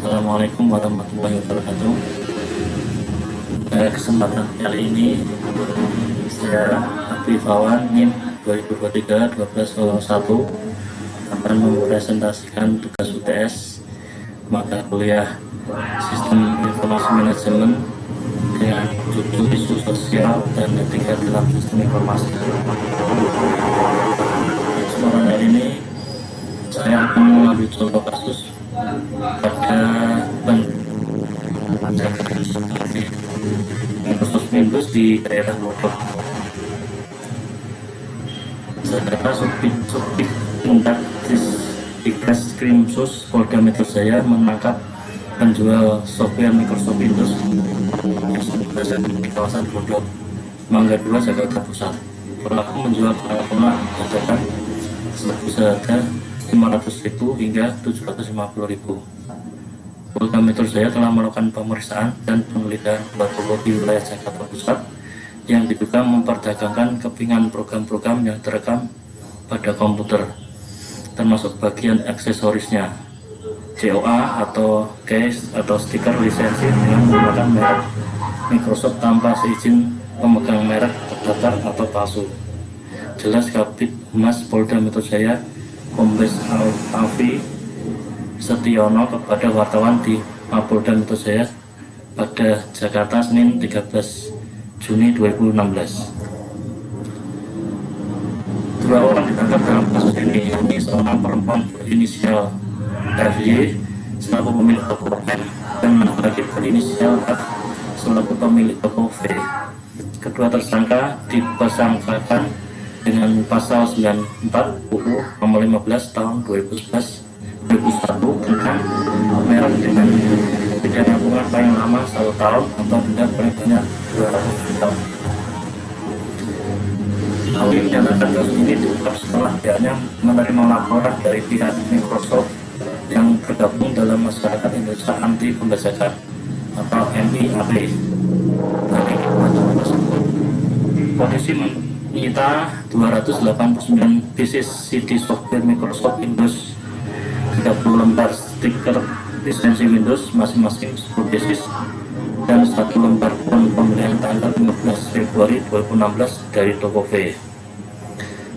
Assalamualaikum warahmatullahi wabarakatuh. Kesempatan kali ini saya Abdi Fawan NIM 2023-1201 akan mempresentasikan tugas UTS mata kuliah Sistem Informasi Manajemen dengan judul isu sosial dan etika dalam sistem informasi. Kesempatan kali ini saya akan mengambil contoh kasus pada Microsoft Windows di daerah Bogor. Saudara Subdit Tindak Ditreskrimsus Polda Metro Jaya menangkap penjual software Microsoft Windows yang di kawasan Glodok, Mangga 2, Jakarta Pusat. Pelaku menjual perangkat bajakan seharga 500.000 hingga 750.000. Polda Metro Jaya telah melakukan pemeriksaan dan penggeledahan dua toko di wilayah Jakarta Pusat yang diduga memperdagangkan kepingan program-program yang terekam pada komputer, termasuk bagian aksesorisnya, COA atau case atau stiker lisensi dengan menggunakan merek Microsoft tanpa seizin pemegang merek terdaftar atau palsu. Jelas Kabid Humas Polda Metro Jaya Kombes Alfi Setiono kepada wartawan di Mapolda Metro Jaya pada Jakarta Senin 13 Juni 2016. Dua orang ditangkap dalam kasus ini, yakni seorang perempuan berinisial FY selaku pemilik toko M dan laki-laki berinisial F selaku pemilik toko V. Kedua tersangka dipersangkakan dengan pasal 94 UU nomor 15 tahun 2001 tentang merek dengan pidana kurungan paling lama 1 tahun atau denda paling banyak 200 juta. Alwi menyatakan kasus ini diungkap setelah pihaknya menerima laporan dari pihak Microsoft yang bergabung dalam Masyarakat Indonesia Anti Pembajakan atau MIAP. Dari laporan tersebut, polisi menyita 289 pieces CD software Microsoft Windows, 30 lembar stiker lisensi Windows masing-masing 10 pieces, dan 1 lembar pon pembelian tanggal 15 Februari 2016 dari toko V.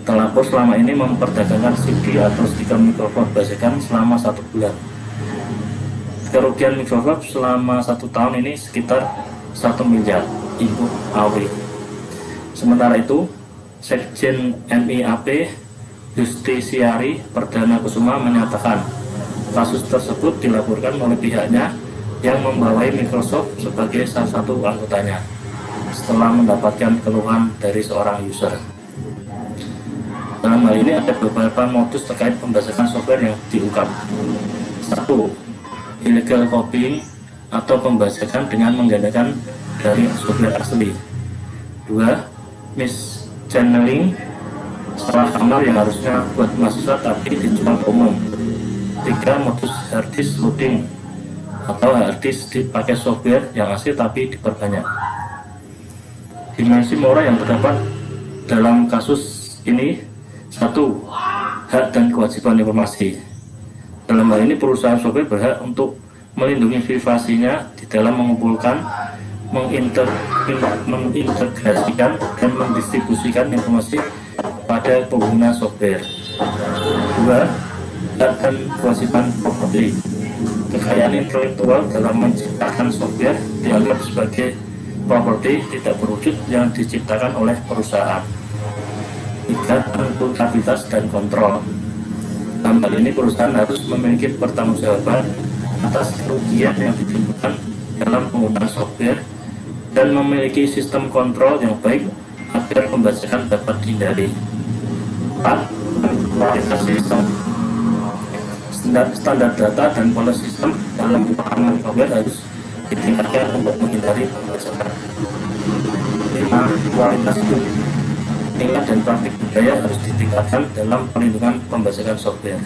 Terlapor selama ini memperdagangkan CD atau stiker Microsoft bajakan selama 1 bulan. Kerugian Microsoft selama 1 tahun ini sekitar 1 miliar, input AW. Sementara itu, Sekjen MIAP Justisiari Perdana Kusuma menyatakan kasus tersebut dilaporkan oleh pihaknya yang membawai Microsoft sebagai salah satu anggotanya setelah mendapatkan keluhan dari seorang user. Dalam hal ini ada beberapa modus terkait pembajakan software yang diungkap. 1. Illegal copying atau pembajakan dengan menggandakan dari software asli. 2. Mischanneling, salah kamar yang harusnya buat mahasiswa tapi dijual umum. 3. Modus harddisk loading atau harddisk dipakai software yang asli tapi diperbanyak. Dimensi moral yang terdapat dalam kasus ini: 1. Hak dan kewajiban informasi. Dalam hal ini perusahaan software berhak untuk melindungi privasinya di dalam mengumpulkan, mengintegrasikan dan mendistribusikan informasi pada pengguna software. 2. Hak dan kewajiban properti. Kekayaan intelektual dalam menciptakan software dianggap sebagai properti tidak berwujud yang diciptakan oleh perusahaan. 3. Akuntabilitas dan kontrol. Dalam hal ini perusahaan harus memiliki pertanggungjawaban atas kerugian yang ditimbulkan dalam penggunaan software dan memiliki sistem kontrol yang baik agar pembajakan dapat dihindari. 4. Kualitas sistem. Standar data dan pola sistem dalam pengembangan software harus ditingkatkan untuk menghindari pembajakan. 5. Kualitas hidup. Nilai dan praktik budaya harus ditingkatkan dalam perlindungan pembajakan software.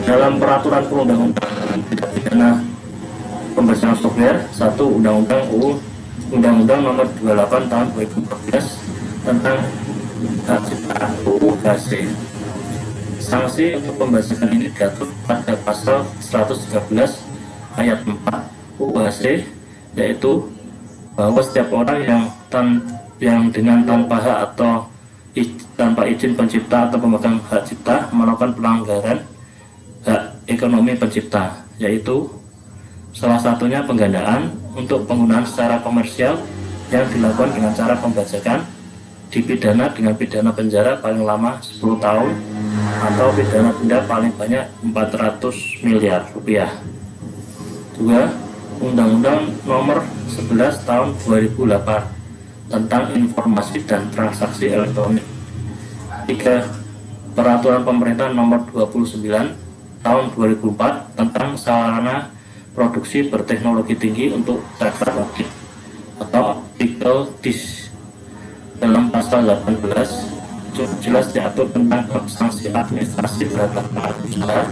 Dalam peraturan perundang-undangan tindak pidana pembajakan software 1 Undang-Undang Nomor 28 Tahun 2014 tentang Hak Cipta UU HC. 1. Sanksi untuk pembajakan ini diatur pada pasal 113 ayat 4 UHC, yaitu bahwa setiap orang yang dengan tanpa hak atau tanpa izin pencipta atau pemegang hak cipta melakukan pelanggaran hak ekonomi pencipta, yaitu salah satunya penggandaan untuk penggunaan secara komersial yang dilakukan dengan cara pembajakan, dipidana dengan pidana penjara paling lama 10 tahun atau pidana denda paling banyak 400 miliar rupiah. 2. Undang-Undang Nomor 11 Tahun 2008 tentang Informasi dan Transaksi Elektronik. 3. Peraturan Pemerintah Nomor 29 Tahun 2004 tentang sarana produksi berteknologi tinggi untuk sektor optik atau optical disc. Dalam pasal 18 jelas diatur tentang sanksi administrasi terhadap pelaku usaha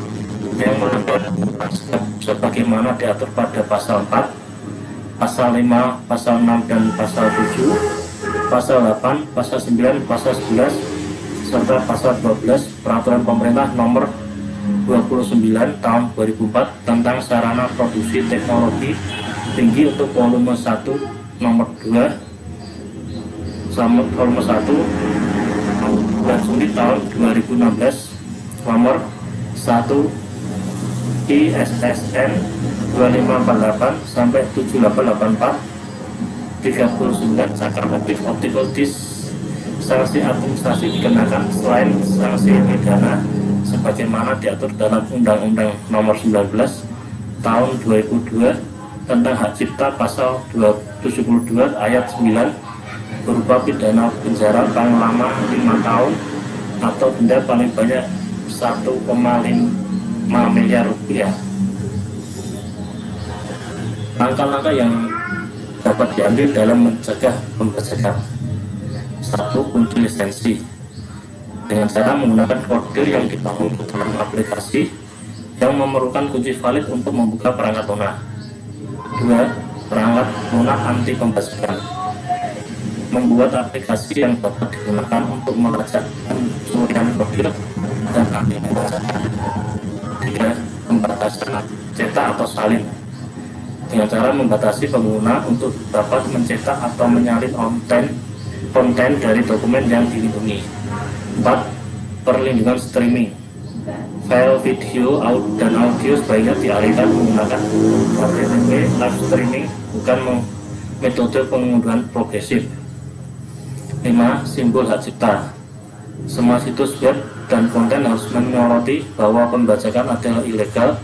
yang melanggar sebagaimana diatur pada pasal 4, pasal 5, pasal 6 dan pasal 7, pasal 8, pasal 9, pasal 11 serta pasal 12 Peraturan Pemerintah Nomor 29 Tahun 2004 tentang sarana produksi teknologi tinggi untuk volume 1 nomor 2 sama volume 1 bulan Juli tahun 2016 nomor 1 ISSN 2548 sampai 7884 39 cakar optical disc. Sanksi administrasi dikenakan selain sanksi pidana sebagaimana diatur dalam Undang-Undang Nomor 19 Tahun 2002 tentang hak cipta pasal 72 ayat 9 berupa pidana penjara paling lama 5 tahun atau denda paling banyak 1,5 miliar rupiah. Langkah-langkah yang dapat diambil dalam mencegah pembajakan. 1. Kunci lisensi dengan cara menggunakan kode yang dibangun dalam aplikasi yang memerlukan kunci valid untuk membuka perangkat lunak. 2. Perangkat lunak anti pembajakan, membuat aplikasi yang dapat digunakan untuk melacak pencurian kode dan anti pembajakan. 3. Pembatasan cetak atau salin dengan cara membatasi pengguna untuk dapat mencetak atau menyalin konten dari dokumen yang dilindungi. 4. Perlindungan streaming, file video dan audio sebaiknya dialihkan menggunakan HTTP live streaming, bukan metode pengunduhan progresif. 5. Simbol hak cipta, semua situs web dan konten harus menyoroti bahwa pembajakan adalah ilegal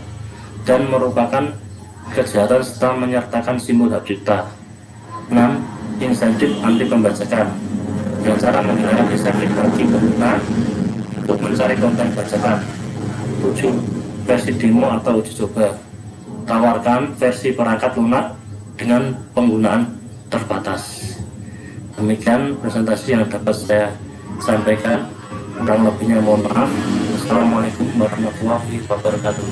dan merupakan kejahatan serta menyertakan simbol hak cipta. 6. Insentif anti pembajakan dengan cara menghilangkan insentif bagi pengguna untuk mencari konten bajakan. 7. Versi demo atau uji coba, tawarkan versi perangkat lunak dengan penggunaan terbatas. Demikian presentasi yang dapat saya sampaikan. Kurang lebihnya mohon maaf. Assalamualaikum warahmatullahi wabarakatuh.